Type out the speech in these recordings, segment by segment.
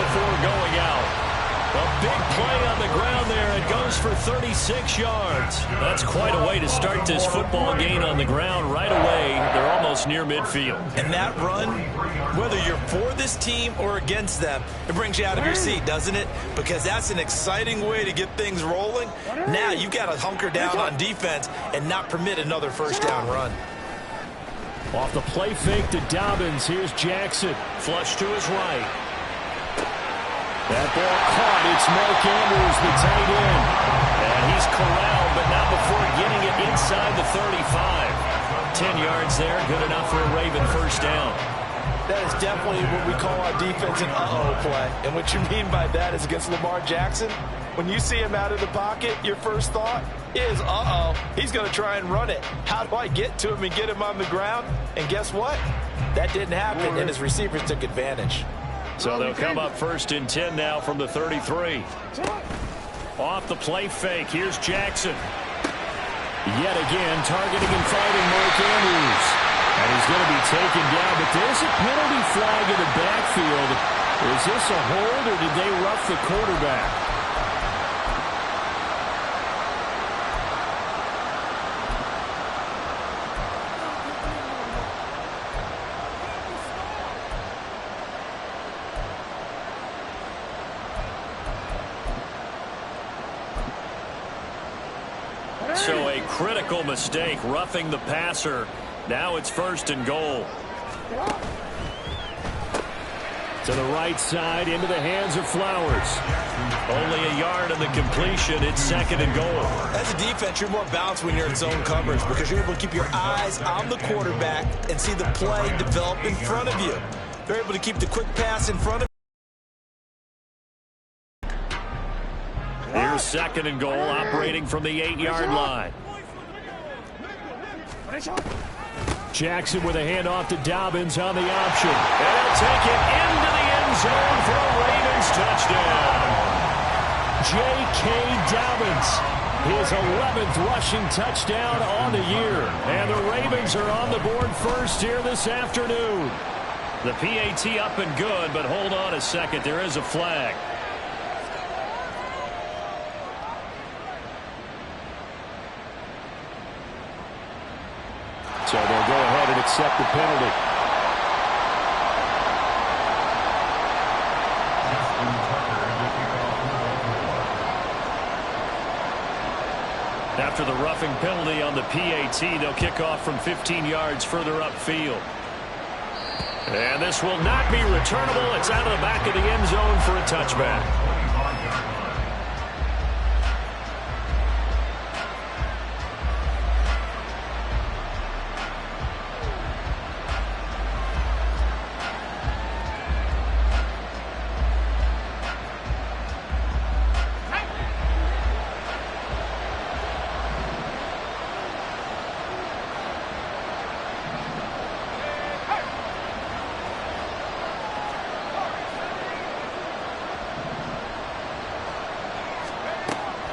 before going out. A big play on the ground there. It goes for 36 yards. That's quite a way to start this football game on the ground right away. They're almost near midfield. And that run, whether you're for this team or against them, it brings you out of your seat, doesn't it? Because that's an exciting way to get things rolling. Now you got to hunker down on defense and not permit another first down run. Off the play fake to Dobbins. Here's Jackson. Flush to his right. That ball caught. It's Mark Andrews, the tight end. And he's corralled, but not before getting it inside the 35. 10 yards there, good enough for a Raven first down. That is definitely what we call our defense an uh-oh play. And what you mean by that is against Lamar Jackson, when you see him out of the pocket, your first thought is, uh-oh, he's going to try and run it. How do I get to him and get him on the ground? And guess what? That didn't happen, and his receivers took advantage. So they'll come up first and 10 now from the 33. Off the play fake, here's Jackson. Yet again, targeting and fighting Mark Andrews. And he's going to be taken down, but there's a penalty flag in the backfield. Is this a hold, or did they rough the quarterback? So a critical mistake, roughing the passer. Now it's first and goal. To the right side, into the hands of Flowers. Only a yard on the completion. It's second and goal. As a defense, you're more balanced when you're in zone coverage because you're able to keep your eyes on the quarterback and see the play develop in front of you. They're able to keep the quick pass in front of you. Here's second and goal, operating from the 8-yard line. Jackson with a handoff to Dobbins on the option. And he'll take it into the end zone for a Ravens touchdown. J.K. Dobbins, his 11th rushing touchdown on the year. And the Ravens are on the board first here this afternoon. The PAT up and good, but hold on a second. There is a flag. So they'll go ahead and accept the penalty. After the roughing penalty on the PAT, they'll kick off from 15 yards further upfield. And this will not be returnable. It's out of the back of the end zone for a touchback.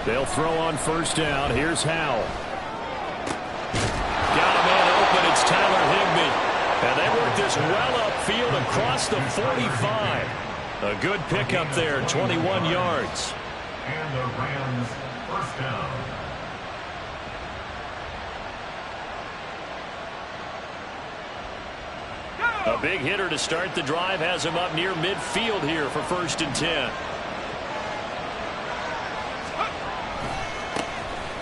They'll throw on first down. Here's Howell. Got a man open. It's Tyler Higbee. And they work this well upfield across the 45. A good pickup there, 21 yards. And the Rams first down. A big hitter to start the drive has him up near midfield here for first and 10.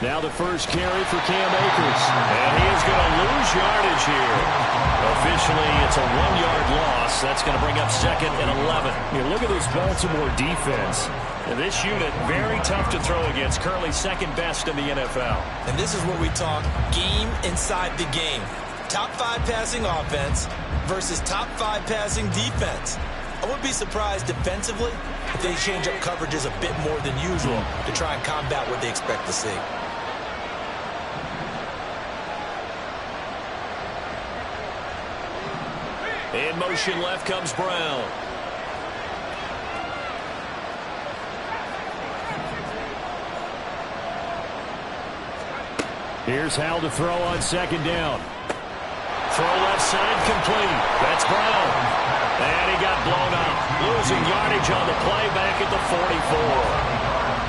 Now the first carry for Cam Akers. And he is going to lose yardage here. Officially, it's a 1-yard loss. That's going to bring up second and 11. You look at this Baltimore defense. And this unit, very tough to throw against. Currently second best in the NFL. And this is what we talk game inside the game. Top 5 passing offense versus top 5 passing defense. I wouldn't be surprised defensively if they change up coverages a bit more than usual to try and combat what they expect to see. In motion left comes Brown. Here's Howell to throw on second down. Throw left side complete. That's Brown. And he got blown up. Losing yardage on the play back at the 44.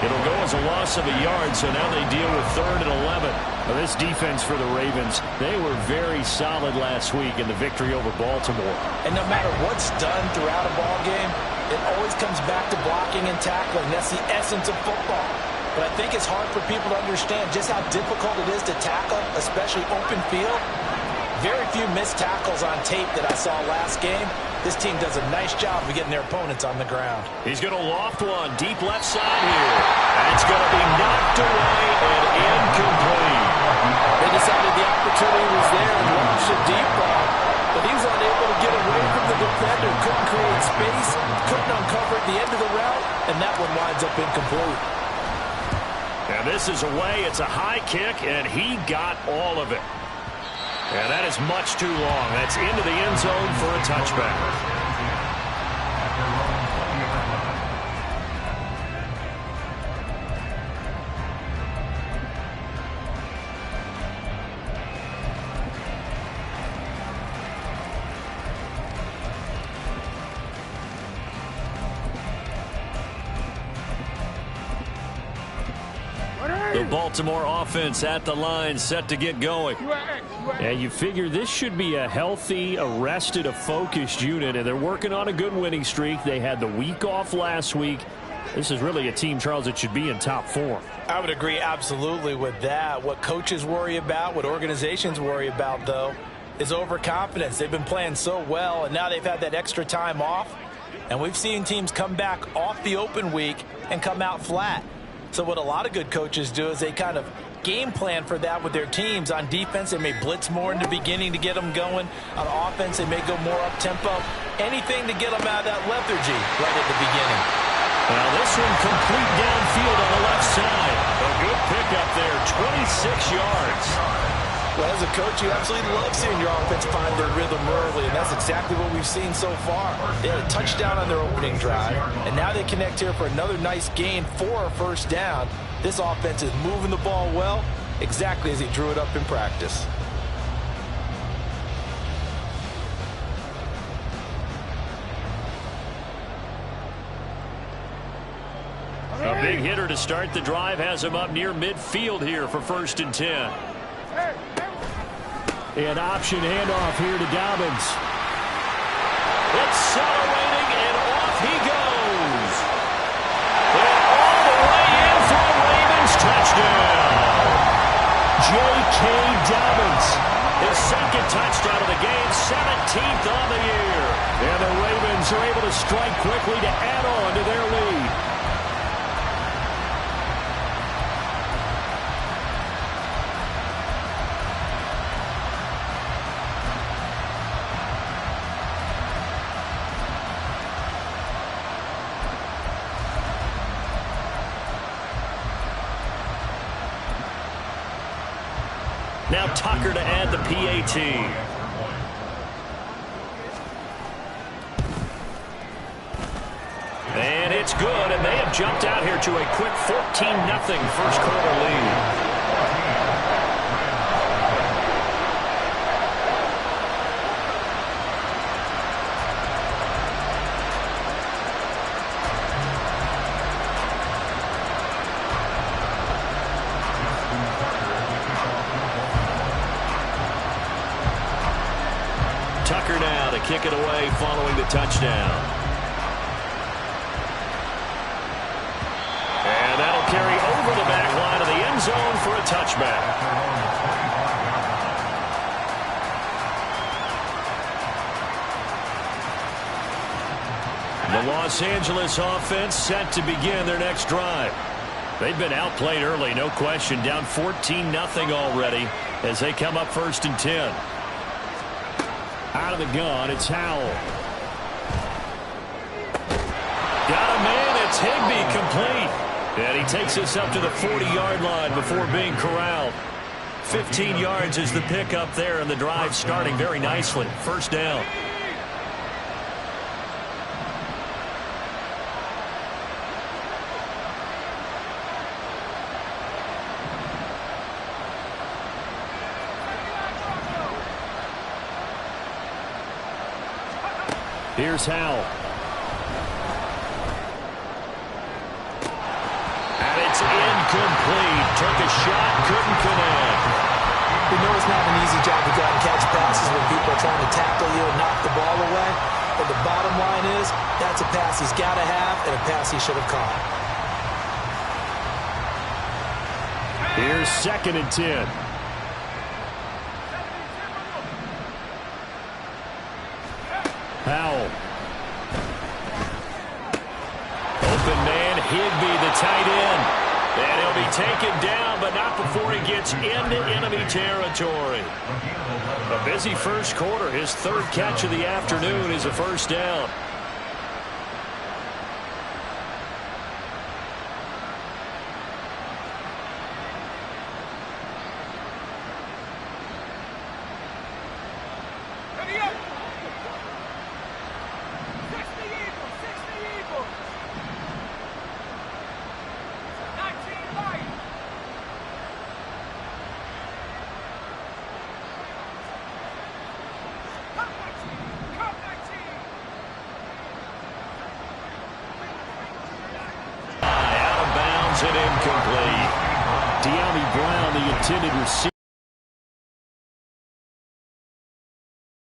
It'll go as a loss of a yard, so now they deal with 3rd and 11. Now this defense for the Ravens, they were very solid last week in the victory over Baltimore. And no matter what's done throughout a ball game, it always comes back to blocking and tackling. That's the essence of football. But I think it's hard for people to understand just how difficult it is to tackle, especially open field. Very few missed tackles on tape that I saw last game. This team does a nice job of getting their opponents on the ground. He's going to loft one deep left side here. And it's going to be knocked away and incomplete. They decided the opportunity was there and launched a deep ball. But he was unable to get away from the defender. Couldn't create space. Couldn't uncover at the end of the route. And that one winds up incomplete. And this is away. It's a high kick, and he got all of it. And that is much too long. That's into the end zone for a touchback. The Baltimore offense at the line, set to get going. Yeah, you figure this should be a healthy, arrested, a focused unit, and they're working on a good winning streak. They had the week off last week. This is really a team, Charles, that should be in top form. I would agree absolutely with that. What coaches worry about, what organizations worry about, though, is overconfidence. They've been playing so well, and now they've had that extra time off. And we've seen teams come back off the open week and come out flat. So what a lot of good coaches do is they kind of game plan for that with their teams. On defense, they may blitz more in the beginning to get them going. On offense, they may go more up-tempo. Anything to get them out of that lethargy right at the beginning. Now this one complete downfield on the left side. A good pickup there, 26 yards. Well, as a coach, you absolutely love seeing your offense find their rhythm early, and that's exactly what we've seen so far. They had a touchdown on their opening drive, and now they connect here for another nice gain for a first down. This offense is moving the ball well, exactly as he drew it up in practice. A big hitter to start the drive has him up near midfield here for 1st and 10. An option handoff here to Dobbins. Accelerating, and off he goes. And all the way in for a Ravens touchdown. J.K. Dobbins, his 2nd touchdown of the game, 17th on the year. And the Ravens are able to strike quickly to add on to their lead. Now Tucker to add the PAT. And it's good, and they have jumped out here to a quick 14-0 first quarter lead. Tucker now to kick it away following the touchdown. And that'll carry over the back line of the end zone for a touchback. The Los Angeles offense set to begin their next drive. They've been outplayed early, no question, down 14-0 already as they come up 1st and 10. Out of the gun, it's Howell. Got a man, it's Higbee, complete. And he takes us up to the 40-yard line before being corralled. 15 yards is the pickup there, and the drive starting very nicely. 1st down. Here's Howell. It's incomplete. Took a shot, couldn't connect. We know it's not an easy job to go out and catch passes when people are trying to tackle you and knock the ball away. But the bottom line is, that's a pass he's got to have and a pass he should have caught. Here's 2nd and 10. Powell. Open man, Higbee, the tight end. And he'll be taken down, but not before he gets into enemy territory. A busy first quarter. His 3rd catch of the afternoon is a first down. And incomplete. De'Ami Brown, the intended receiver.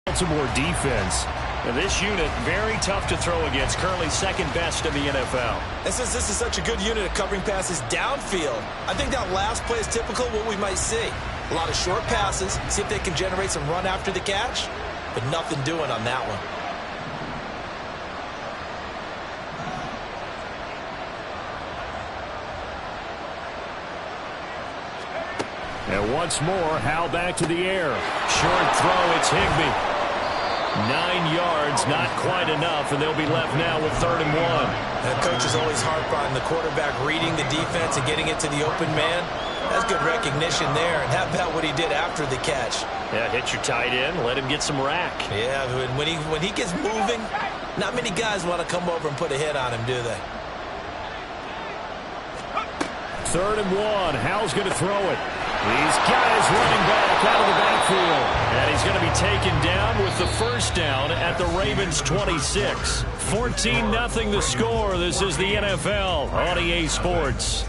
Baltimore defense. Now this unit, very tough to throw against. Currently 2nd best in the NFL. And since this is such a good unit of covering passes downfield, I think that last play is typical of what we might see. A lot of short passes, see if they can generate some run after the catch, but nothing doing on that one. And once more, Howell back to the air. Short throw, it's Higbee. 9 yards, not quite enough, and they'll be left now with 3rd and 1. That coach is always harp on the quarterback reading the defense and getting it to the open man. That's good recognition there. And how about what he did after the catch? Yeah, hit your tight end, let him get some rack. Yeah, when he gets moving, not many guys want to come over and put a hit on him, do they? 3rd and 1. Howell's going to throw it. He's got his running back out of the backfield. And he's going to be taken down with the first down at the Ravens' 26. 14-0 the score. This is the NFL on EA Sports.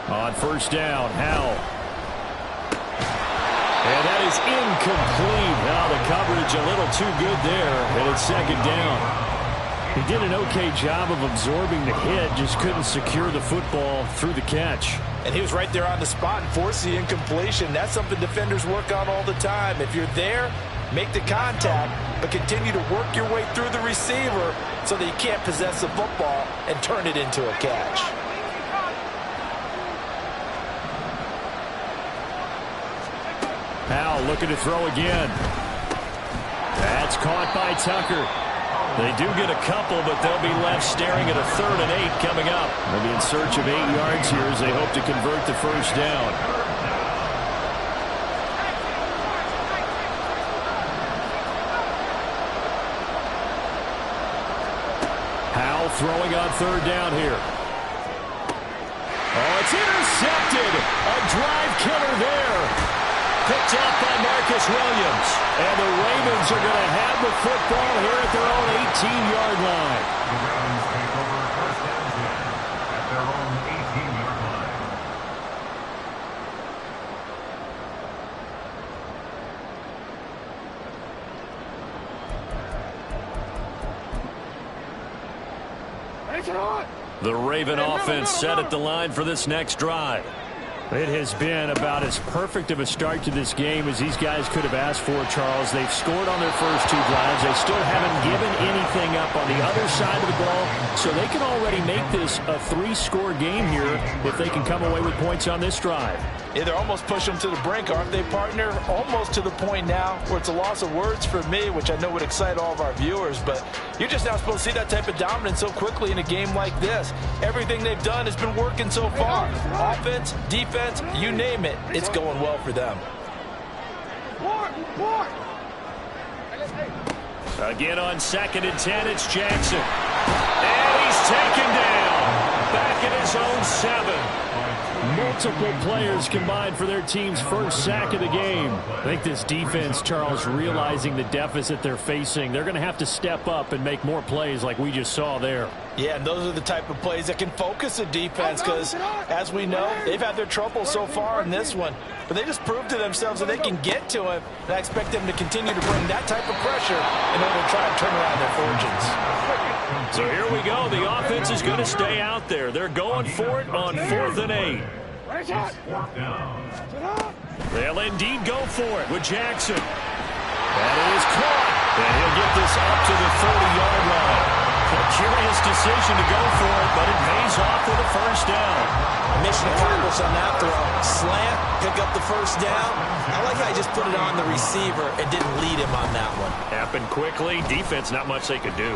On first down, Howell. And that is incomplete. Now the coverage a little too good there, and it's 2nd down. He did an okay job of absorbing the hit, just couldn't secure the football through the catch. And he was right there on the spot and forced the incompletion. That's something defenders work on all the time. If you're there, make the contact, but continue to work your way through the receiver so that you can't possess the football and turn it into a catch. Howell looking to throw again. That's caught by Tucker. They do get a couple, but they'll be left staring at a 3rd and 8 coming up. They'll be in search of 8 yards here as they hope to convert the first down. Howell throwing on 3rd down here. Oh, it's intercepted. A drive killer there. Picked up by Marcus Williams. And the Ravens are going to have the football here at their own 18-yard line. The Ravens take over 1st and 10 at their own 18-yard line. The Raven offense set at the line for this next drive. It has been about as perfect of a start to this game as these guys could have asked for, Charles. They've scored on their first 2 drives. They still haven't given anything up on the other side of the ball, so they can already make this a 3-score game here if they can come away with points on this drive. Yeah, they're almost pushing them to the brink, aren't they, partner? Almost to the point now where it's a loss of words for me, which I know would excite all of our viewers, but you're just not supposed to see that type of dominance so quickly in a game like this. Everything they've done has been working so far. Offense, defense, you name it, it's going well for them. Again on 2nd and 10, it's Jackson. And he's taken down. Back at his own 7. Multiple players combined for their team's first sack of the game. I think this defense, Charles, realizing the deficit they're facing, they're going to have to step up and make more plays like we just saw there. Yeah, and those are the type of plays that can focus a defense because, as we know, they've had their trouble so far in this one. But they just proved to themselves that they can get to him, and I expect them to continue to bring that type of pressure in order to try and turn around their fortunes. So here we go. The offense is going to stay out there. They're going for it on 4th and 8. They'll indeed go for it with Jackson. That is caught. And he'll get this up to the 30-yard line. A curious decision to go for it, but it pays off with a first down. Mission accomplished on that throw. Slant, pick up the first down. I like how he just put it on the receiver and didn't lead him on that one. Happened quickly. Defense, not much they could do.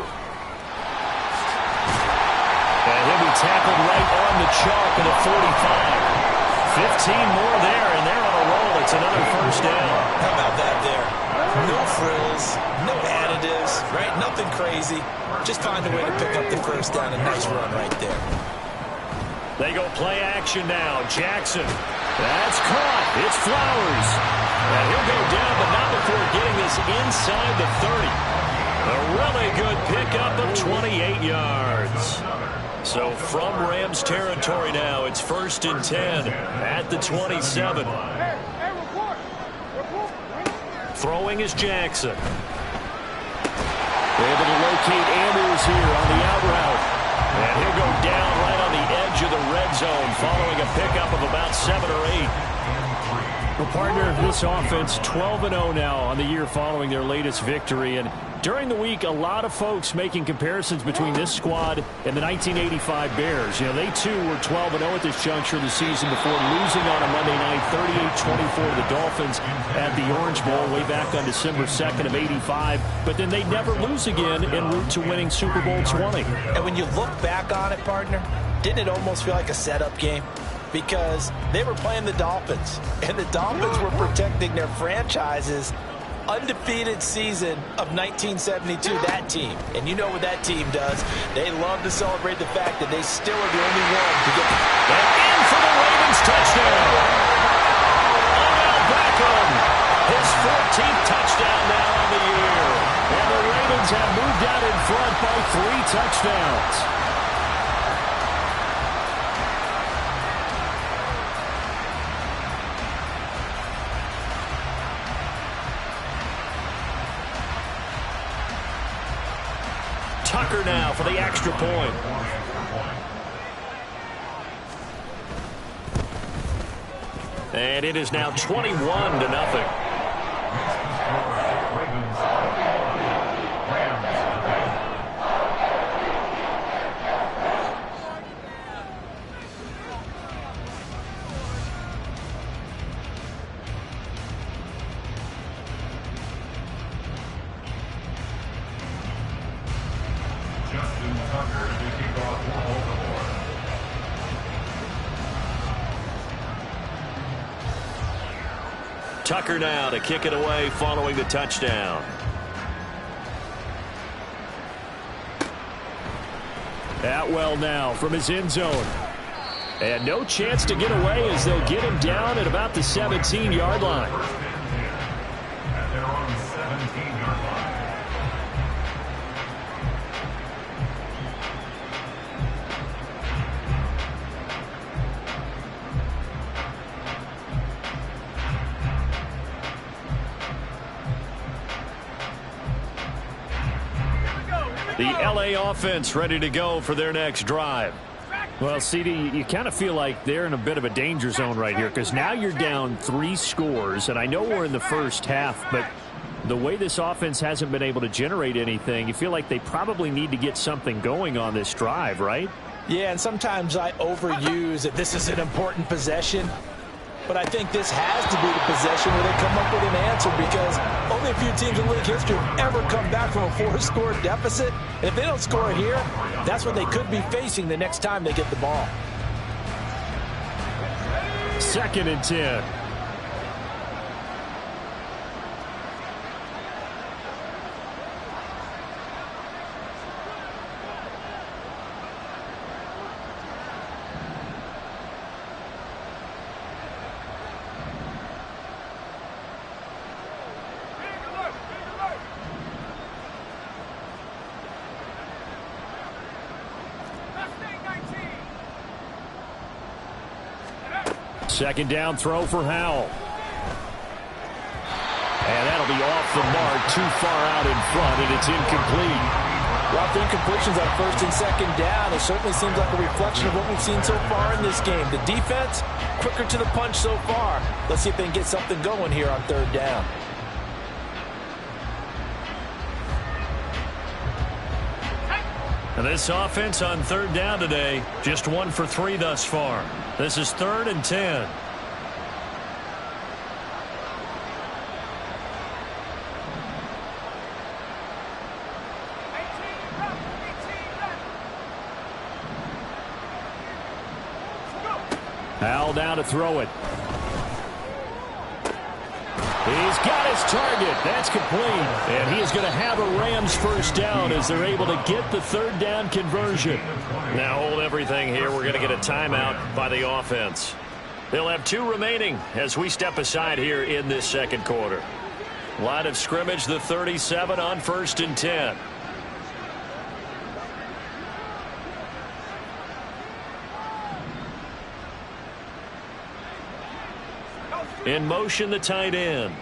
And he'll be tackled right on the chalk at the 45. 15 more there, and they're on a roll. It's another first down. How about that there? No frills, no additives, right? Nothing crazy. Just find a way to pick up the first down. A nice run right there. They go play action now. Jackson. That's caught. It's Flowers. And he'll go down, but not before getting this inside the 30. A really good pickup of 28 yards. So from Rams territory now, it's 1st and 10 at the 27. Throwing is Jackson. Able to locate Andrews here on the out route. And he'll go down right on the edge of the red zone following a pickup of about 7 or 8. Well, partner, this offense 12-0 now on the year following their latest victory. And during the week, a lot of folks making comparisons between this squad and the 1985 Bears. You know, they too were 12-0 at this juncture of the season before losing on a Monday night 38-24 to the Dolphins at the Orange Bowl way back on December 2nd of 85. But then they never lose again en route to winning Super Bowl 20. And when you look back on it, partner, didn't it almost feel like a setup game? Because they were playing the Dolphins, and the Dolphins were protecting their franchise's undefeated season of 1972, that team. And you know what that team does. They love to celebrate the fact that they still are the only one to get in for the Ravens touchdown. Odell Beckham, his 14th touchdown now on the year. And the Ravens have moved out in front by 3 touchdowns. Tucker now for the extra point. And it is now 21-0. Tucker now to kick it away following the touchdown. Atwell now from his end zone. And no chance to get away as they'll get him down at about the 17-yard line. At their own 17-yard line. The LA offense ready to go for their next drive. Well, CD, you kind of feel like they're in a bit of a danger zone right here because now you're down 3 scores, and I know we're in the first half, but the way this offense hasn't been able to generate anything, you feel like they probably need to get something going on this drive, right? Yeah, and sometimes I overuse that this is an important possession, but I think this has to be the possession where they come up with an answer because only a few teams in league history have ever come back from a 4-score deficit. And if they don't score here, that's what they could be facing the next time they get the ball. 2nd and 10. Second down throw for Howell. And that'll be off the mark, too far out in front, and it's incomplete. Well, the incompletions on 1st and 2nd down, it certainly seems like a reflection of what we've seen so far in this game. The defense, quicker to the punch so far. Let's see if they can get something going here on 3rd down. And this offense on 3rd down today, just 1 for 3 thus far. This is 3rd and 10. Howell down to throw it. He's got his target. That's complete. And he is going to have a Rams first down as they're able to get the 3rd down conversion. Now hold everything here. We're going to get a timeout by the offense. They'll have 2 remaining as we step aside here in this 2nd quarter. Line of scrimmage, the 37 on 1st and 10. In motion, the tight end.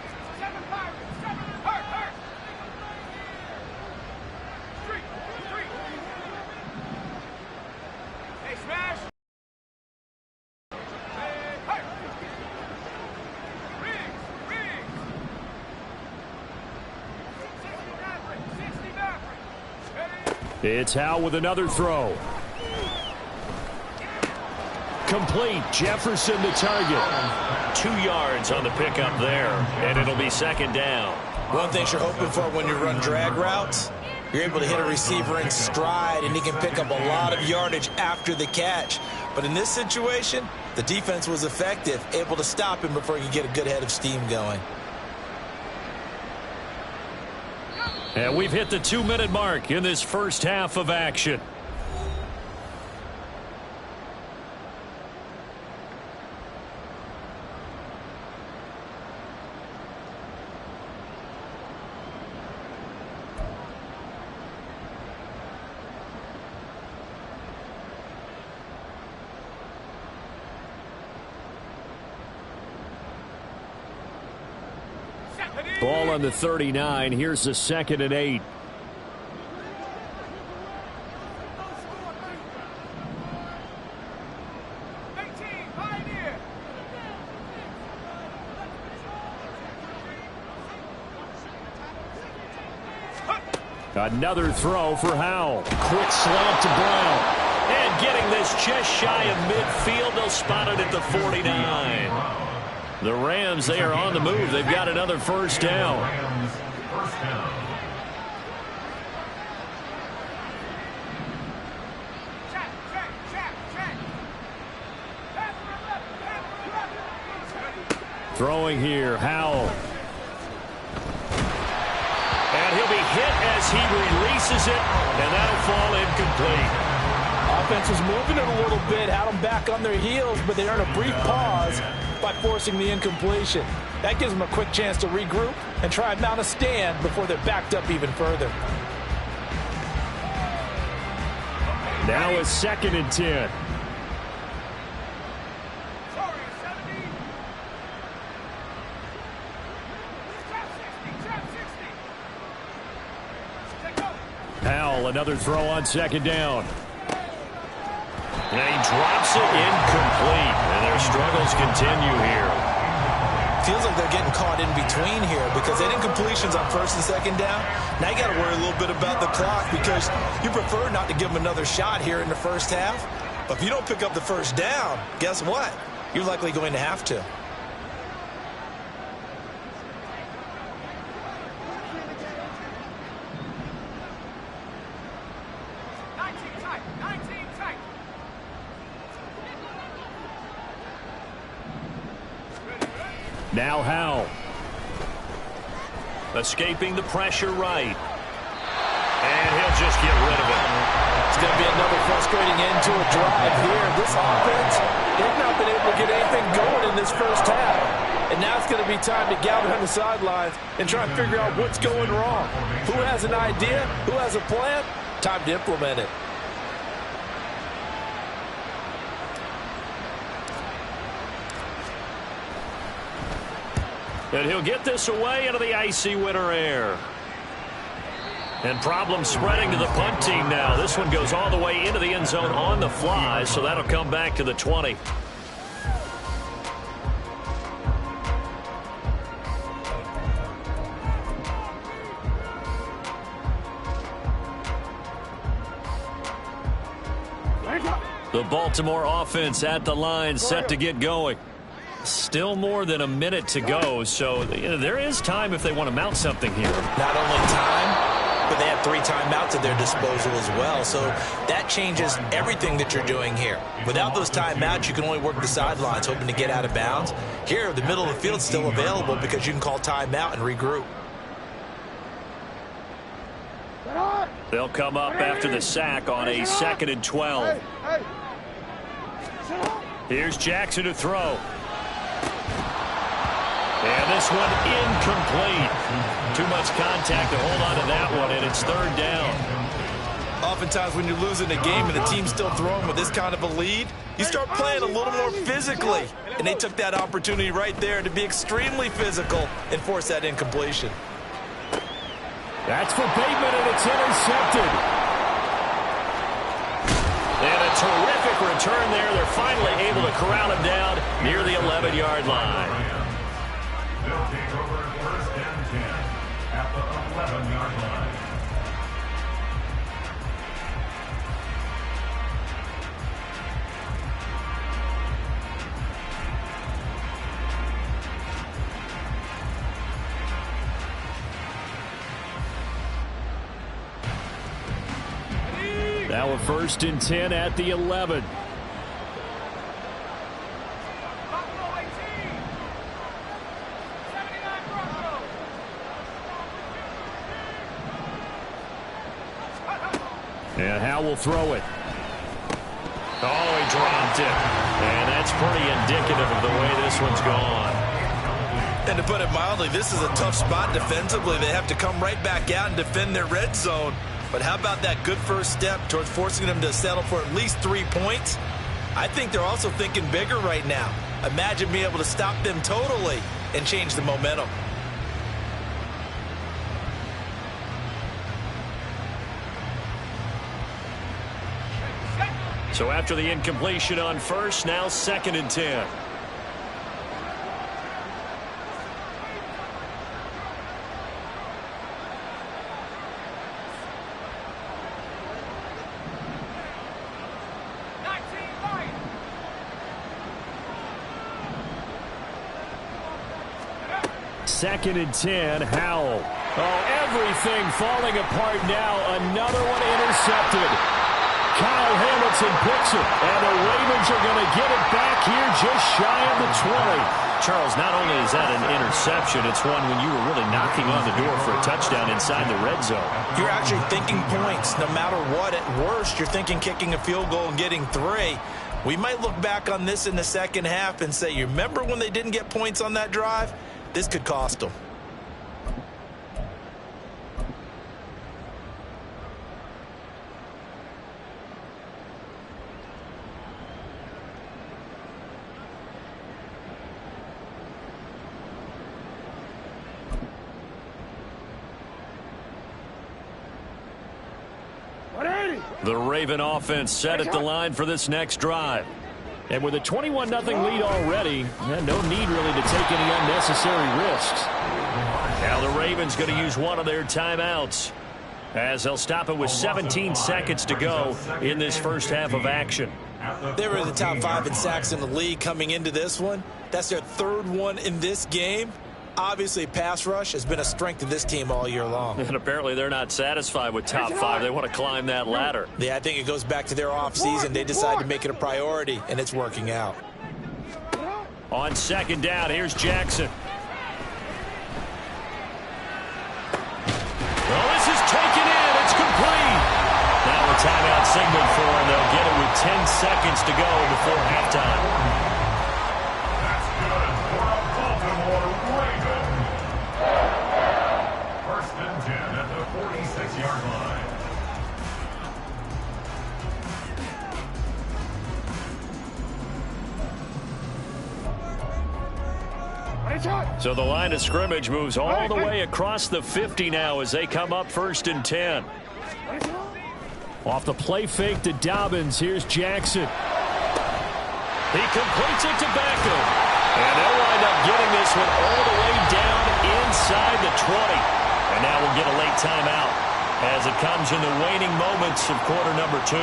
It's Howell with another throw. Complete. Jefferson the target. 2 yards on the pickup there, and it'll be 2nd down. One thing you're hoping for when you run drag routes, you're able to hit a receiver in stride, and he can pick up a lot of yardage after the catch. But in this situation, the defense was effective, able to stop him before he could get a good head of steam going. And we've hit the 2-minute mark in this first half of action. Ball on the 39. Here's the 2nd and 8. Another throw for Howell. Quick slant to Brown. And getting this just shy of midfield. They'll spot it at the 49. The Rams, they are on the move. They've got another first down. Throwing here, Howell. And he'll be hit as he releases it, and that'll fall incomplete. Offense was moving it a little bit, had them back on their heels, but they earned a brief pause by forcing the incompletion. That gives them a quick chance to regroup and try and mount a stand before they're backed up even further. Now a 2nd and 10. Howell, another throw on 2nd down. And he drops it incomplete. And their struggles continue here. Feels like they're getting caught in between here because they didn't completions on first and second down. Now you got to worry a little bit about the clock because you prefer not to give them another shot here in the first half. But if you don't pick up the first down, guess what? You're likely going to have to. Now Howell. Escaping the pressure right. And he'll just get rid of it. It's going to be another frustrating end to a drive here. This offense, they've not been able to get anything going in this first half. And now it's going to be time to gather on the sidelines and try and figure out what's going wrong. Who has an idea? Who has a plan? Time to implement it. And he'll get this away into the icy winter air. And problem spreading to the punt team now. This one goes all the way into the end zone on the fly, so that'll come back to the 20. The Baltimore offense at the line, set to get going. Still more than a minute to go, so there is time if they want to mount something here. Not only time, but they have 3 timeouts at their disposal as well, so that changes everything that you're doing here. Without those timeouts, you can only work the sidelines, hoping to get out of bounds. Here, the middle of the field's still available because you can call timeout and regroup. They'll come up after the sack on a 2nd and 12. Here's Jackson to throw. And this one incomplete. Too much contact to hold on to that one, and it's 3rd down. Oftentimes when you're losing a game and the team's still throwing with this kind of a lead, you start playing a little more physically. And they took that opportunity right there to be extremely physical and force that incompletion. That's for Bateman, and it's intercepted. And a terrific return there. They're finally able to corral him down near the 11-yard line. They'll take over 1st and 10 at the 11-yard line. Now a 1st and 10 at the 11. And Howell will throw it. Oh, he dropped it. And that's pretty indicative of the way this one's gone. And to put it mildly, this is a tough spot defensively. They have to come right back out and defend their red zone. But how about that good first step towards forcing them to settle for at least 3 points? I think they're also thinking bigger right now. Imagine being able to stop them totally and change the momentum. So after the incompletion on 1st, now 2nd and 10. Second and 10, Howell. Oh, everything falling apart now. Another one intercepted. Kyle Hamilton picks it, and the Ravens are going to get it back here just shy of the 20. Charles, not only is that an interception, it's one when you were really knocking on the door for a touchdown inside the red zone. You're actually thinking points no matter what. At worst, you're thinking kicking a field goal and getting 3. We might look back on this in the second half and say, you remember when they didn't get points on that drive? This could cost them. The Raven offense set at the line for this next drive. And with a 21-0 lead already, no need really to take any unnecessary risks. Now the Ravens going to use one of their timeouts, as they'll stop it with 17 seconds to go in this first half of action. They were in the top 5 in sacks in the league coming into this one. That's their 3rd one in this game. Obviously, pass rush has been a strength of this team all year long. And apparently they're not satisfied with top 5. They want to climb that ladder. Yeah, I think it goes back to their offseason. They decide to make it a priority, and it's working out. On second down, here's Jackson. Well, this is taken in. It's complete. Now a timeout signal for them. They'll get it with 10 seconds to go before halftime. That's good for a Baltimore Raven. First and 10 at the 46-yard line. So the line of scrimmage moves all the way across the 50 now as they come up first and 10. Off the play fake to Dobbins. Here's Jackson. He completes it to Beckham. And they'll wind up getting this one all the way down inside the 20. And now we'll get a late timeout as it comes in the waning moments of quarter number 2.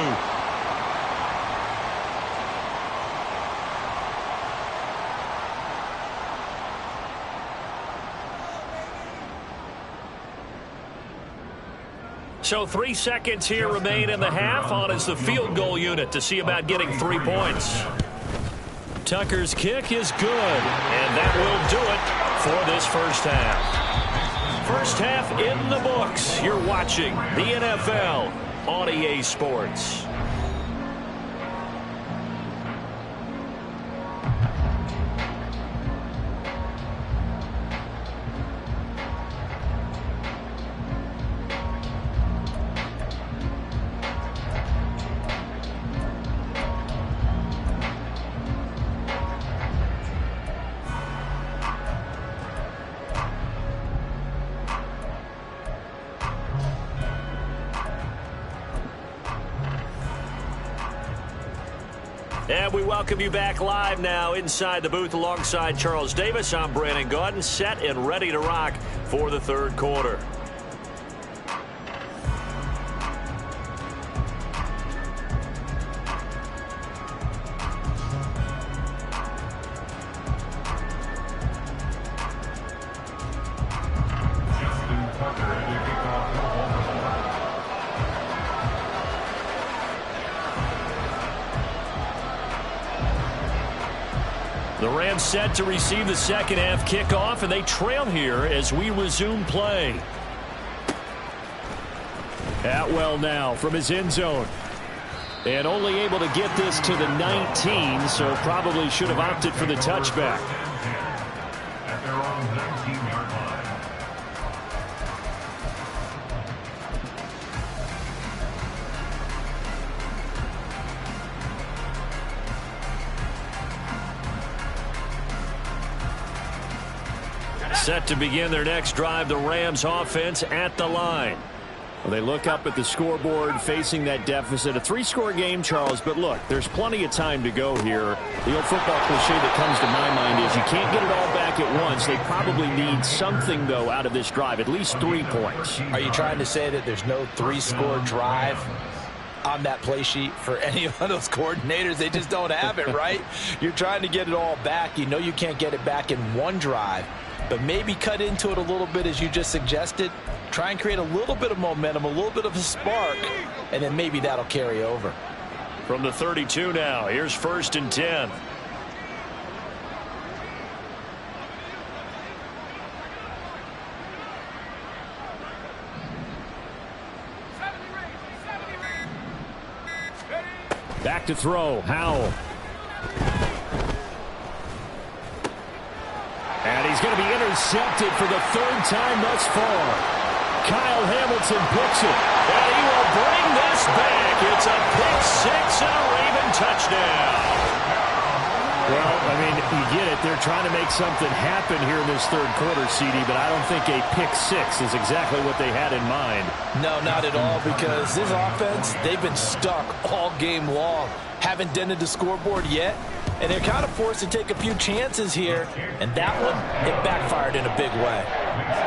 So 3 seconds here remain in the half. On is the field goal unit to see about getting 3 points. Tucker's kick is good, and that will do it for this first half. First half in the books. You're watching the NFL on EA Sports. And we welcome you back live now inside the booth alongside Charles Davis. I'm Brandon Gaudin, set and ready to rock for the third quarter. The Rams set to receive the second half kickoff, and they trail here as we resume play. Atwell now from his end zone. And only able to get this to the 19, so probably should have opted for the touchback. At their own 19-yard line. Set to begin their next drive, the Rams offense at the line. Well, they look up at the scoreboard facing that deficit. A 3-score game, Charles, but look, there's plenty of time to go here. The old football cliche that comes to my mind is you can't get it all back at once. They probably need something, though, out of this drive, at least 3 points. Are you trying to say that there's no 3-score drive on that play sheet for any of those coordinators? They just don't have it, right? You're trying to get it all back. You know you can't get it back in one drive, but maybe cut into it a little bit as you just suggested. Try and create a little bit of momentum, a little bit of a spark, and then maybe that'll carry over. From the 32 now, here's first and 10. Back to throw, Howell. And he's going to be intercepted for the 3rd time thus far. Kyle Hamilton picks it, and he will bring this back. It's a pick 6 and a Raven touchdown. Well, I mean, you get it. They're trying to make something happen here in this third quarter, CD, but I don't think a pick six is exactly what they had in mind. No, not at all, because this offense, they've been stuck all game long. Haven't dented the scoreboard yet, and they're kind of forced to take a few chances here, and that one, it backfired in a big way.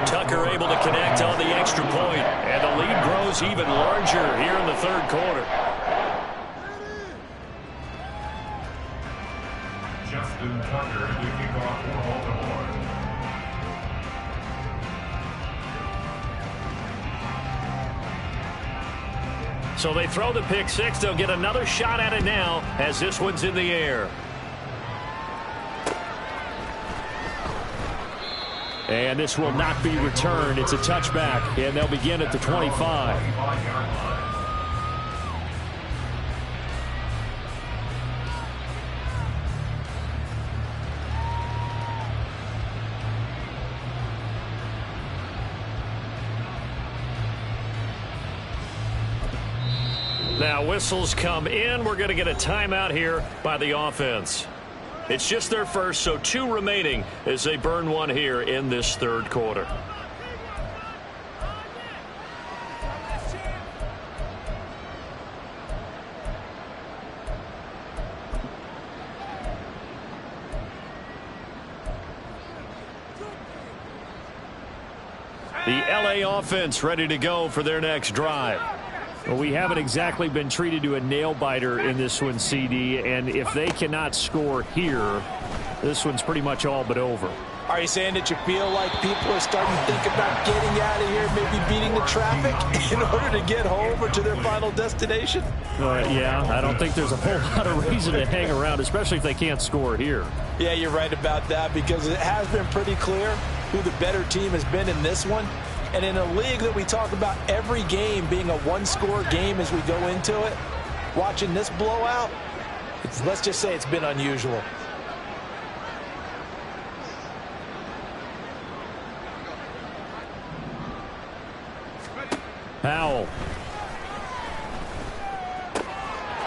Tucker able to connect on the extra point, and the lead grows even larger here in the third quarter. Justin Tucker to kick off for Baltimore. So they throw the pick six. They'll get another shot at it now as this one's in the air. And this will not be returned. It's a touchback, and they'll begin at the 25. Now whistles come in. We're going to get a timeout here by the offense. It's just their first, so 2 remaining as they burn one here in this third quarter. The LA offense ready to go for their next drive. Well, we haven't exactly been treated to a nail-biter in this one, CD, and if they cannot score here, this one's pretty much all but over. Are you saying that you feel like people are starting to think about getting out of here, maybe beating the traffic in order to get home or to their final destination? Yeah, I don't think there's a whole lot of reason to hang around, especially if they can't score here. Yeah, you're right about that, because it has been pretty clear who the better team has been in this one. And in a league that we talk about every game being a one-score game as we go into it, watching this blowout, let's just say it's been unusual. Powell.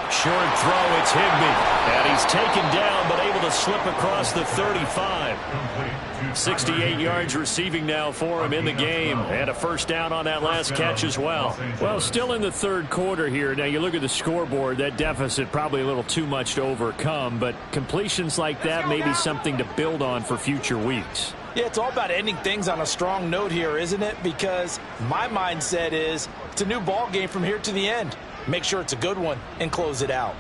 Short throw, it's Higbee. And he's taken down, but able to slip across the 35. 68 yards receiving now for him in the game. And a first down on that last catch as well. Well, still in the third quarter here. Now, you look at the scoreboard, that deficit probably a little too much to overcome. But completions like that may be something to build on for future weeks. Yeah, it's all about ending things on a strong note here, isn't it? Because my mindset is it's a new ball game from here to the end. Make sure it's a good one and close it out.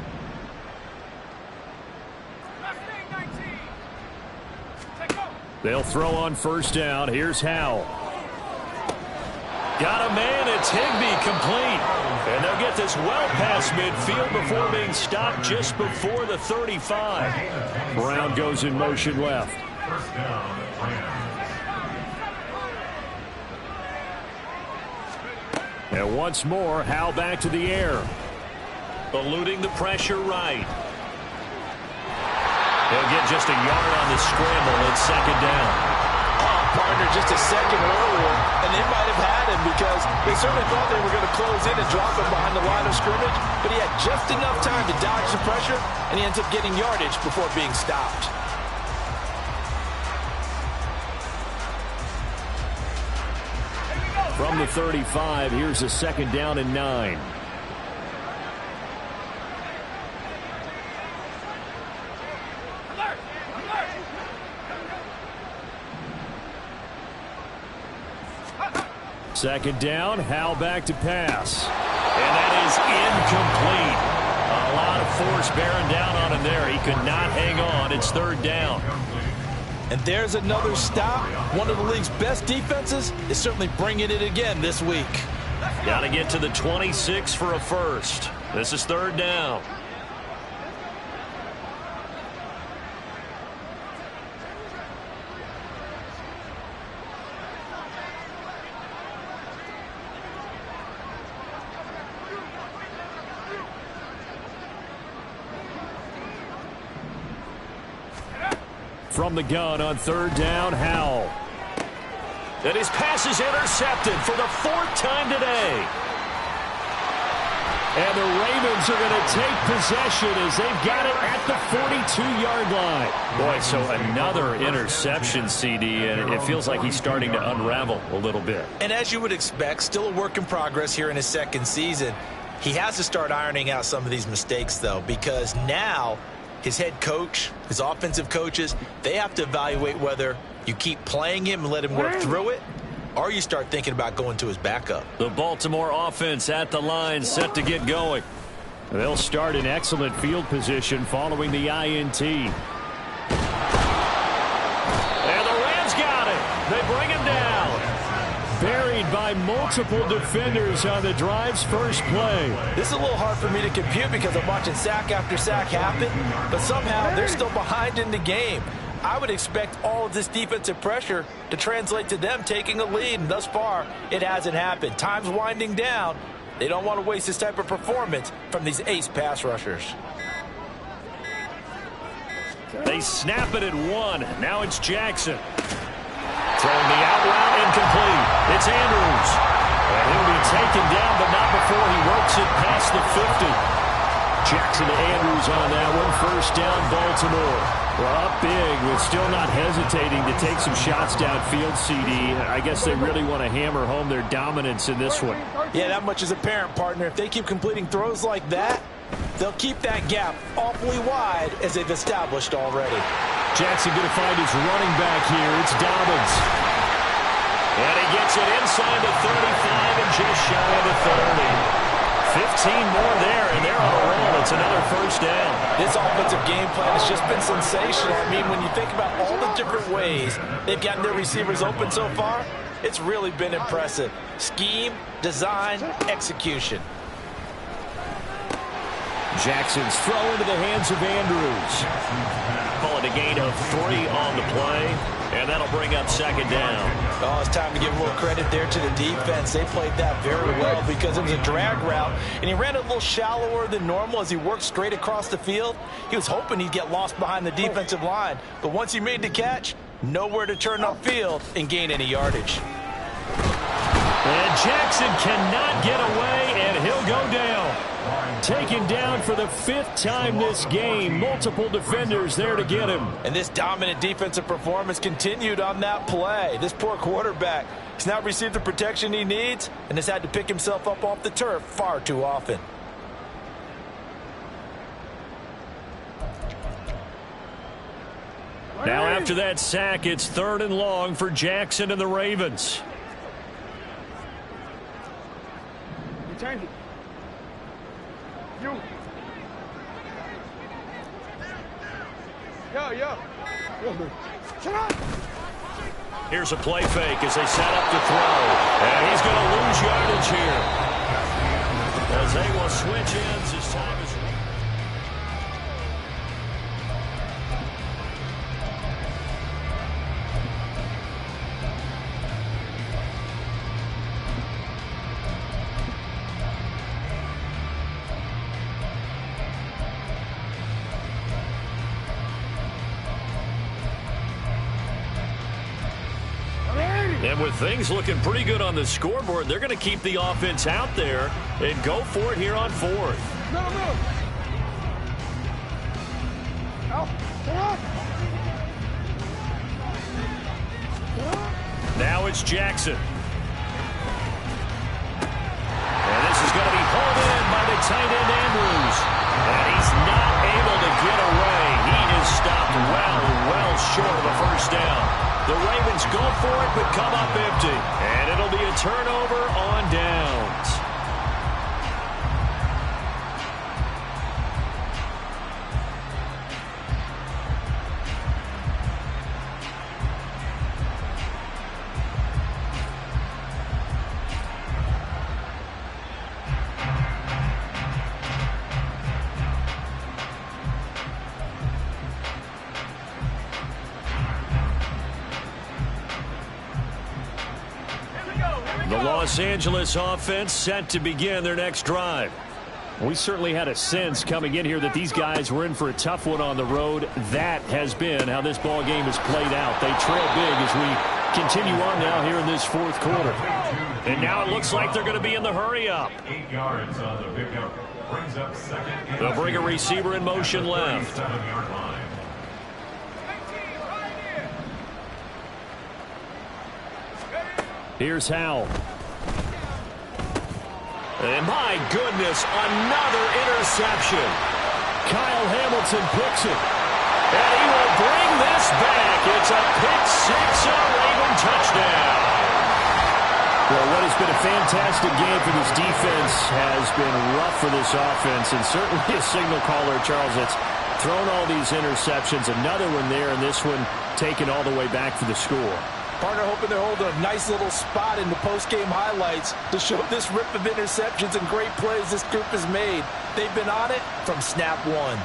They'll throw on first down. Here's Howell. Got a man. It's Higbee, complete. And they'll get this well past midfield before being stopped just before the 35. Brown goes in motion left. First down, And once more, Howell back to the air. Eluding the pressure right. They'll get just a yard on the scramble. It's second down. Partner just a second earlier, and they might have had him because they certainly thought they were going to close in and drop him behind the line of scrimmage, but he had just enough time to dodge the pressure, and he ends up getting yardage before being stopped. From the 35, here's a second down and 9. Second down, Howell back to pass. And that is incomplete. A lot of force bearing down on him there. He could not hang on. It's third down. And there's another stop. One of the league's best defenses is certainly bringing it again this week. Got to get to the 26 for a first. This is third down. From the gun on third down, Howell. And his pass is intercepted for the 4th time today. And the Ravens are going to take possession as they've got it at the 42-yard line. Boy, so another interception, CD, and it feels like he's starting to unravel a little bit. And as you would expect, still a work in progress here in his second season. He has to start ironing out some of these mistakes, though, because now his head coach, his offensive coaches, they have to evaluate whether you keep playing him and let him work through it, or you start thinking about going to his backup. The Baltimore offense at the line, set to get going. They'll start in excellent field position following the INT. And the Rams got it. They bring him down. Buried by multiple defenders on the drive's first play. This is a little hard for me to compute because I'm watching sack after sack happen, but somehow they're still behind in the game. I would expect all of this defensive pressure to translate to them taking a lead, and thus far, it hasn't happened. Time's winding down. They don't want to waste this type of performance from these ace pass rushers. They snap it at 1. Now it's Jackson. Throwing the out route incomplete. It's Andrews. And he'll be taken down, but not before he works it past the 50. Jackson to Andrews on that one. First down, Baltimore. Well, up big, with still not hesitating to take some shots downfield, CD. I guess they really want to hammer home their dominance in this one. Yeah, that much is apparent, partner. If they keep completing throws like that, they'll keep that gap awfully wide as they've established already. Jackson going to find his running back here. It's Dobbins. And he gets it inside the 35 and just shy of the 30. 15 more there, and they're on a roll. It's another first down. This offensive game plan has just been sensational. I mean, when you think about all the different ways they've gotten their receivers open so far, it's really been impressive. Scheme, design, execution. Jackson's throw into the hands of Andrews. Call it a gain of 3 on the play, and that'll bring up second down. Oh, it's time to give a little credit there to the defense. They played that very well because it was a drag route, and he ran a little shallower than normal as he worked straight across the field. He was hoping he'd get lost behind the defensive line, but once he made the catch, nowhere to turn upfield and gain any yardage. And Jackson cannot get away, and he'll go down. Taken down for the 5th time this game. Multiple defenders there to get him. And this dominant defensive performance continued on that play. This poor quarterback has now received the protection he needs and has had to pick himself up off the turf far too often. Now after that sack, it's 3rd and long for Jackson and the Ravens. Here's a play fake as they set up the throw. And he's going to lose yardage here. As they will switch ends, his time is running. And with things looking pretty good on the scoreboard, they're going to keep the offense out there and go for it here on 4th. Now it's Jackson. And this is going to be hauled in by the tight end Andrews. And he's not able to get away. He is stopped well short of the first down. The Ravens go for it, but come up empty. And it'll be a turnover on downs. The Los Angeles offense set to begin their next drive. We certainly had a sense coming in here that these guys were in for a tough one on the road. That has been how this ball game has played out. They trail big as we continue on now here in this 4th quarter. And now it looks like they're going to be in the hurry-up. 8 yards on the pickup. Brings up second. They'll bring a receiver in motion left. 37-yard line. Here's Howell. And my goodness, another interception. Kyle Hamilton picks it. And he will bring this back. It's a pick six and a Raven touchdown. Well, what has been a fantastic game for this defense has been rough for this offense, and certainly a signal caller, Charles, that's thrown all these interceptions. Another one there, and this one taken all the way back for the score. Partner hoping they're holding a nice little spot in the post-game highlights to show this rip of interceptions and great plays this group has made. They've been on it from snap one.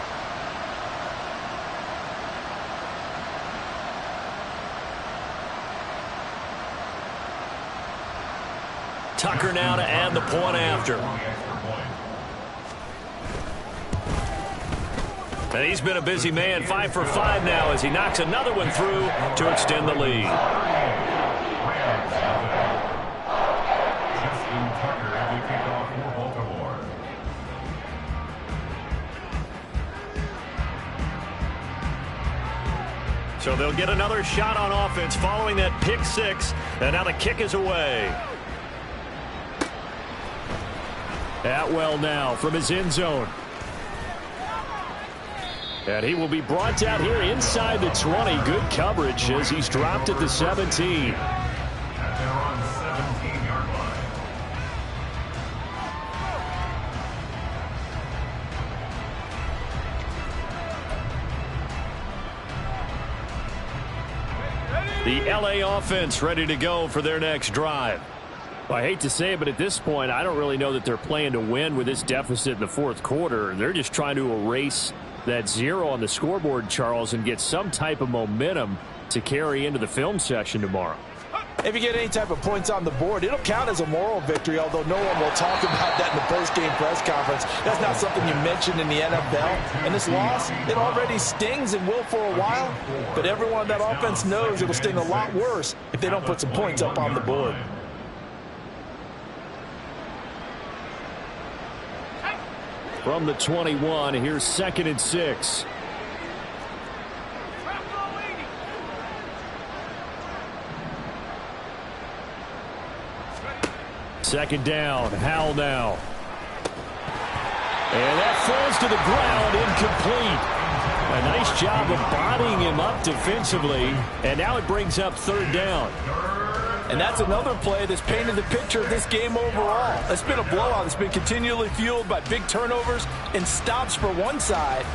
Tucker now to add the point after. And he's been a busy man, 5 for 5 now as he knocks another one through to extend the lead. So they'll get another shot on offense following that pick six, and now the kick is away. Atwell now from his end zone. And he will be brought down here inside the 20. Good coverage as he's dropped at the 17. At their own 17-yard line. The LA offense ready to go for their next drive. Well, I hate to say it, but at this point, I don't really know that they're playing to win with this deficit in the fourth quarter. They're just trying to erase that 0 on the scoreboard, Charles, and get some type of momentum to carry into the film session tomorrow. If you get any type of points on the board, it'll count as a moral victory, although no one will talk about that in the post-game press conference. That's not something you mention in the NFL. And this loss, it already stings and will for a while, but everyone on that offense knows it'll sting a lot worse if they don't put some points up on the board. From the 21, here's 2nd and 6. Second down, Howell now. And that falls to the ground, incomplete. A nice job of bodying him up defensively, and now it brings up 3rd down. And that's another play that's painted the picture of this game overall. It's been a blowout. It's been continually fueled by big turnovers and stops for one side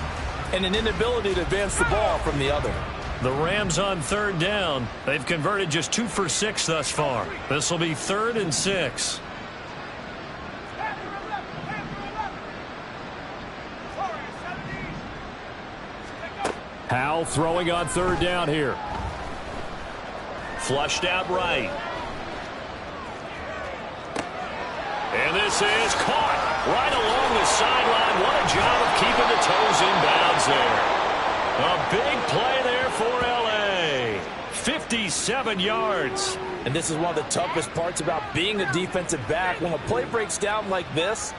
and an inability to advance the ball from the other. The Rams on 3rd down. They've converted just 2 for 6 thus far. This will be 3rd and 6. Howell throwing on 3rd down here. Flushed out right. And this is caught right along the sideline. What a job of keeping the toes in bounds there. A big play there for L.A. 57 yards. And this is one of the toughest parts about being a defensive back. When a play breaks down like this,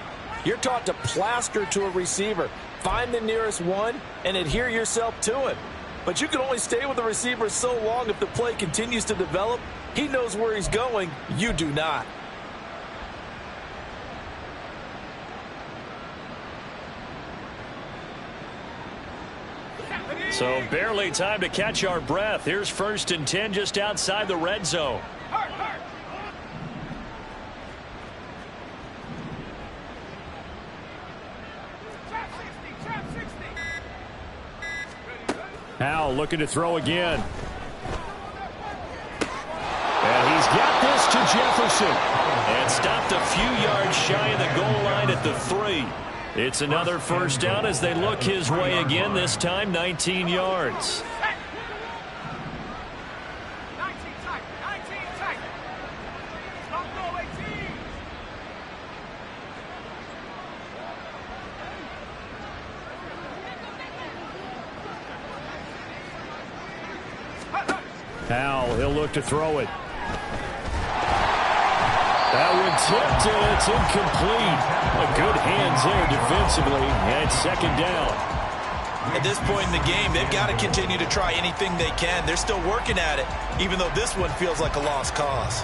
you're taught to plaster to a receiver. Find the nearest one and adhere yourself to it. But you can only stay with the receiver so long if the play continues to develop. He knows where he's going. You do not. So barely time to catch our breath. Here's 1st and 10 just outside the red zone. Howell looking to throw again. And he's got this to Jefferson. And stopped a few yards shy of the goal line at the 3. It's another 1st down as they look his way again, this time 19 yards. Howell, he'll look to throw it. That one tipped, and it's incomplete. A good hands there defensively, and second down. At this point in the game, they've got to continue to try anything they can. They're still working at it, even though this one feels like a lost cause.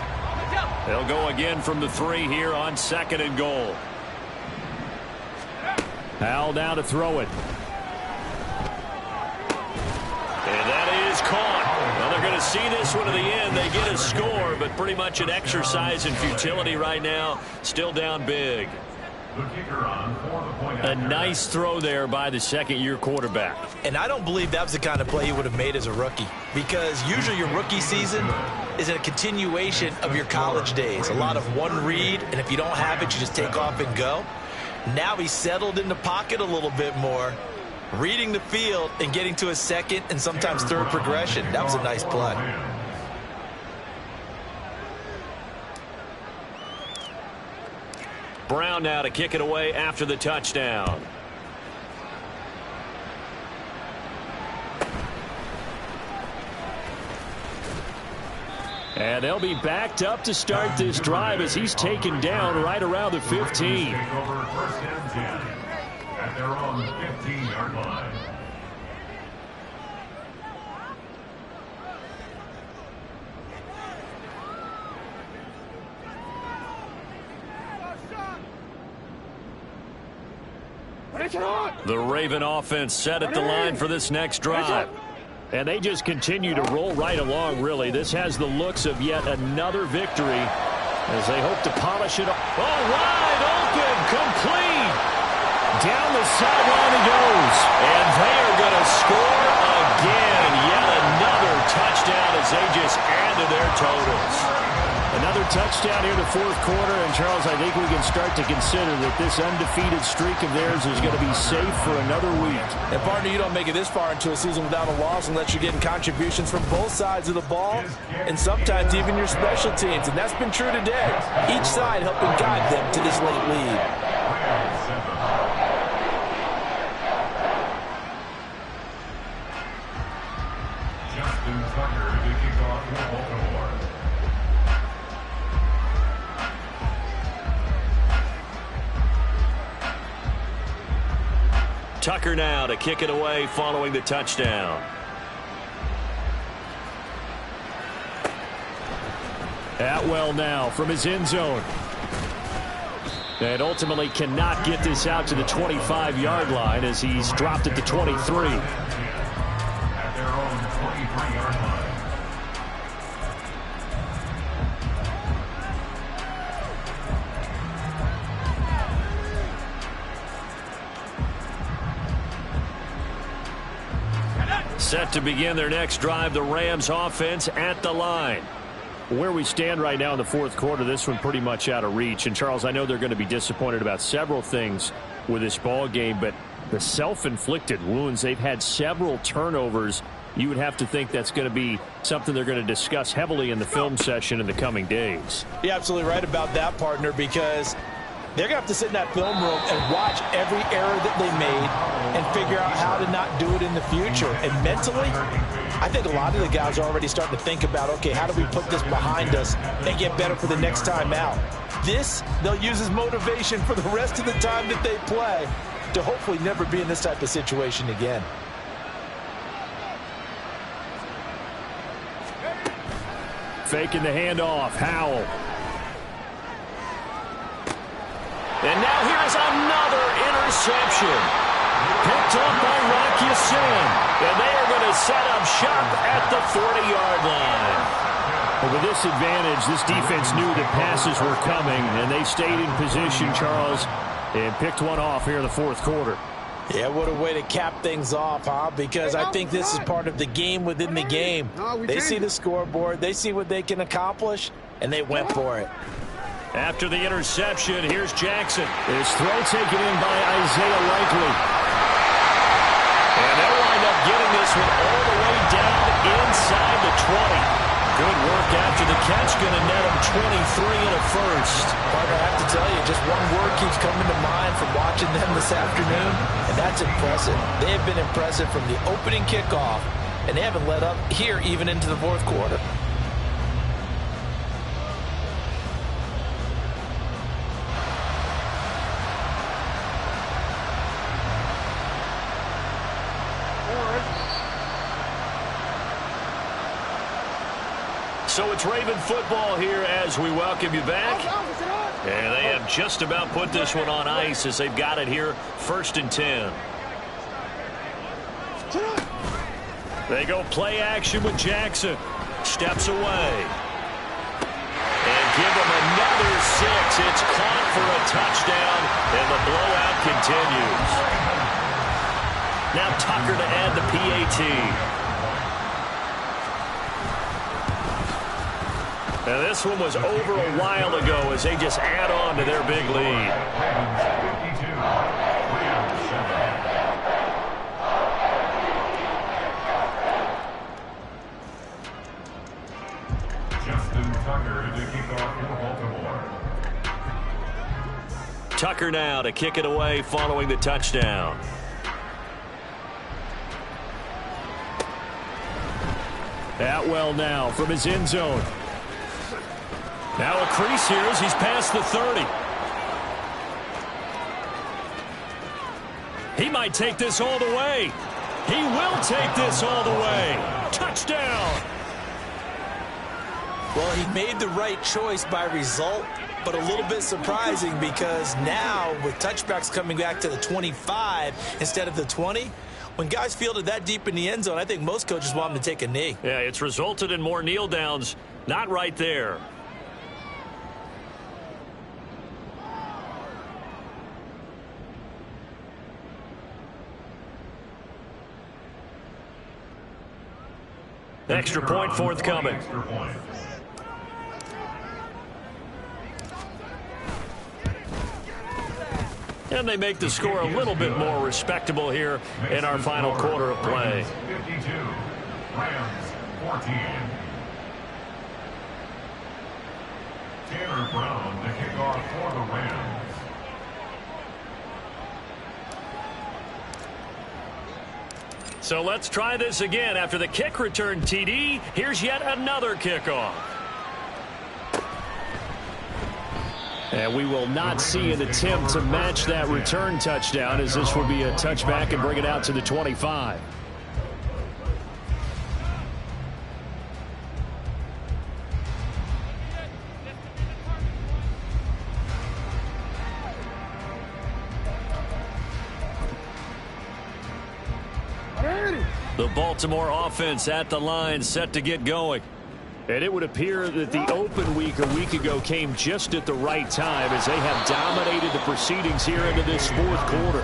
They'll go again from the 3 here on 2nd and goal. Howell now to throw it. And that is caught. Well, they're going to see this one to the end. They get a score, but pretty much an exercise in futility right now. Still down big. A nice throw there by the second-year quarterback. And I don't believe that was the kind of play he would have made as a rookie, because usually your rookie season is a continuation of your college days. A lot of one read, and if you don't have it, you just take off and go. Now he's settled in the pocket a little bit more, reading the field and getting to a second and sometimes third progression. That was a nice play. Brown now to kick it away after the touchdown. And they'll be backed up to start this drive as he's taken down right around the 15. First and 10 at their own 15-yard line. The Raven offense set at the line for this next drive. And they just continue to roll right along, really. This has the looks of yet another victory as they hope to polish it. Oh, wide open, complete. Down the sideline he goes. And they are going to score again. Yet another touchdown as they just add to their totals. Another touchdown here in the fourth quarter, and Charles, I think we can start to consider that this undefeated streak of theirs is going to be safe for another week. And partner, you don't make it this far into a season without a loss unless you're getting contributions from both sides of the ball, and sometimes even your special teams, and that's been true today. Each side helping guide them to this late lead. Justin Tucker to kick off for Baltimore. Tucker now to kick it away following the touchdown. Atwell now from his end zone. And ultimately cannot get this out to the 25-yard line as he's dropped at the 23. At their own 23-yard line. Set to begin their next drive, the Rams offense at the line. Where we stand right now in the fourth quarter, this one pretty much out of reach. And, Charles, I know they're going to be disappointed about several things with this ball game, but the self-inflicted wounds, they've had several turnovers. You would have to think that's going to be something they're going to discuss heavily in the film session in the coming days. You're absolutely right about that, partner, because they're going to have to sit in that film room and watch every error that they made and figure out how to not do it in the future. And mentally, I think a lot of the guys are already starting to think about, okay, how do we put this behind us and get better for the next time out? This, they'll use as motivation for the rest of the time that they play to hopefully never be in this type of situation again. Faking the handoff, Howell. And now here's another interception. Picked up by Rock Ya-Sin. And they are going to set up shop at the 40-yard line. But with this advantage, this defense knew that passes were coming, and they stayed in position, Charles, and picked one off here in the fourth quarter. Yeah, what a way to cap things off, huh? Because I think this is part of the game within the game. They see the scoreboard, they see what they can accomplish, and they went for it. After the interception, here's Jackson. His throw taken in by Isaiah Likely. And they'll wind up getting this one all the way down inside the 20. Good work after the catch, going to net him 23 and a first. Partner, I have to tell you, just one word keeps coming to mind from watching them this afternoon, and that's impressive. They have been impressive from the opening kickoff, and they haven't let up here even into the fourth quarter. So it's Raven football here as we welcome you back. And they have just about put this one on ice as they've got it here, 1st and 10. They go play action with Jackson. Steps away. And give him another 6. It's caught for a touchdown, and the blowout continues. Now Tucker to add the PAT. Now this one was over a while ago as they just add on to their big lead. 52. Justin Tucker to kick off for Baltimore. Tucker now to kick it away following the touchdown. Atwell now from his end zone. Now a crease here as he's past the 30. He might take this all the way. He will take this all the way. Touchdown. Well, he made the right choice by result, but a little bit surprising because now with touchbacks coming back to the 25 instead of the 20, when guys fielded that deep in the end zone, I think most coaches want them to take a knee. Yeah, it's resulted in more kneel downs. Not right there. Extra point forthcoming. And they make the score a little bit more respectable here in our final quarter of play. 52. Rams 14. Tanner Brown to kick off for the Rams. So let's try this again. After the kick return TD, here's yet another kickoff. And we will not see an attempt to match that return touchdown, as this would be a touchback and bring it out to the 25. The Baltimore offense at the line, set to get going. And it would appear that the open week a week ago came just at the right time as they have dominated the proceedings here into this 4th quarter.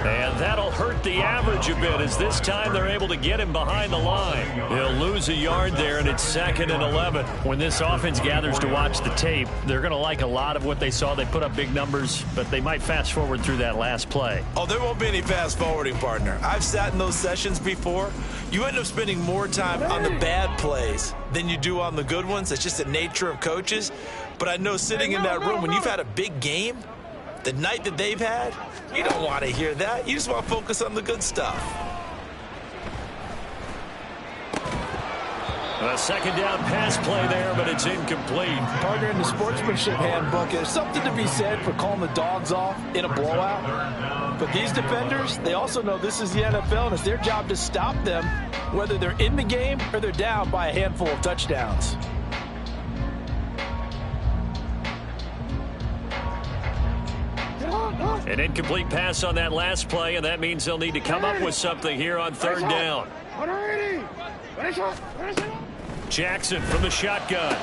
And that'll hurt the average a bit as this time they're able to get him behind the line. He'll lose a yard there, and it's 2nd and 11. When this offense gathers to watch the tape, they're going to like a lot of what they saw. They put up big numbers, but they might fast forward through that last play. Oh, there won't be any fast forwarding, partner. I've sat in those sessions before. You end up spending more time on the bad plays than you do on the good ones. It's just the nature of coaches. But I know sitting in that room, when you've had a big game, the night that they've had, you don't want to hear that. You just want to focus on the good stuff. A second down pass play there, but it's incomplete. Partner, in the sportsmanship handbook, there's something to be said for calling the dogs off in a blowout. But these defenders, they also know this is the NFL, and it's their job to stop them, whether they're in the game or they're down by a handful of touchdowns. An incomplete pass on that last play, and that means they'll need to come up with something here on 3rd down. Jackson from the shotgun.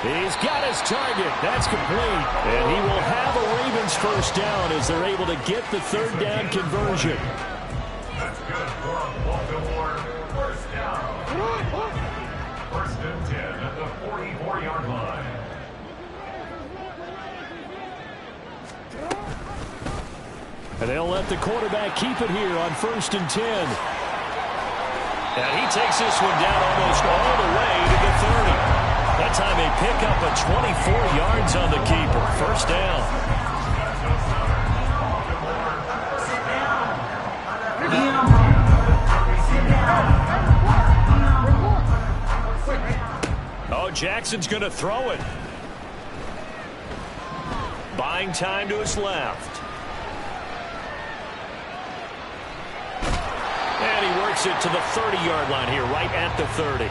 He's got his target. That's complete. And he will have a Ravens first down as they're able to get the 3rd down conversion. That's good for a Baltimore first down. 1st and 10 at the 44-yard line. And they'll let the quarterback keep it here on 1st and 10. And he takes this one down almost all the way to the 30. That time they pick up a 24 yards on the keeper. First down. Oh, Jackson's going to throw it. Buying time to his left. And he works it to the 30-yard line here, right at the 30.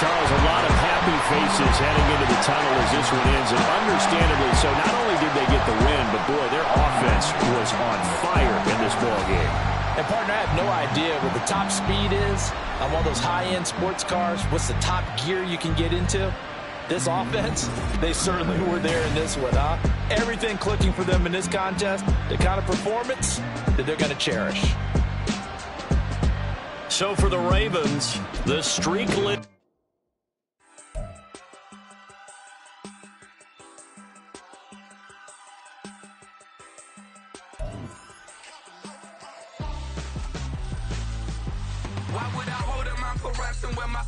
Charles, a lot of happy faces heading into the tunnel as this one ends, and understandably so. Not only did they get the win, but boy, their offense was on fire in this ballgame. And partner, I have no idea what the top speed is on one of those high-end sports cars. What's the top gear you can get into? This offense, they certainly were there in this one, huh? Everything clicking for them in this contest, the kind of performance that they're going to cherish. So for the Ravens, the streak lit. Why would I hold up my for wrestling when my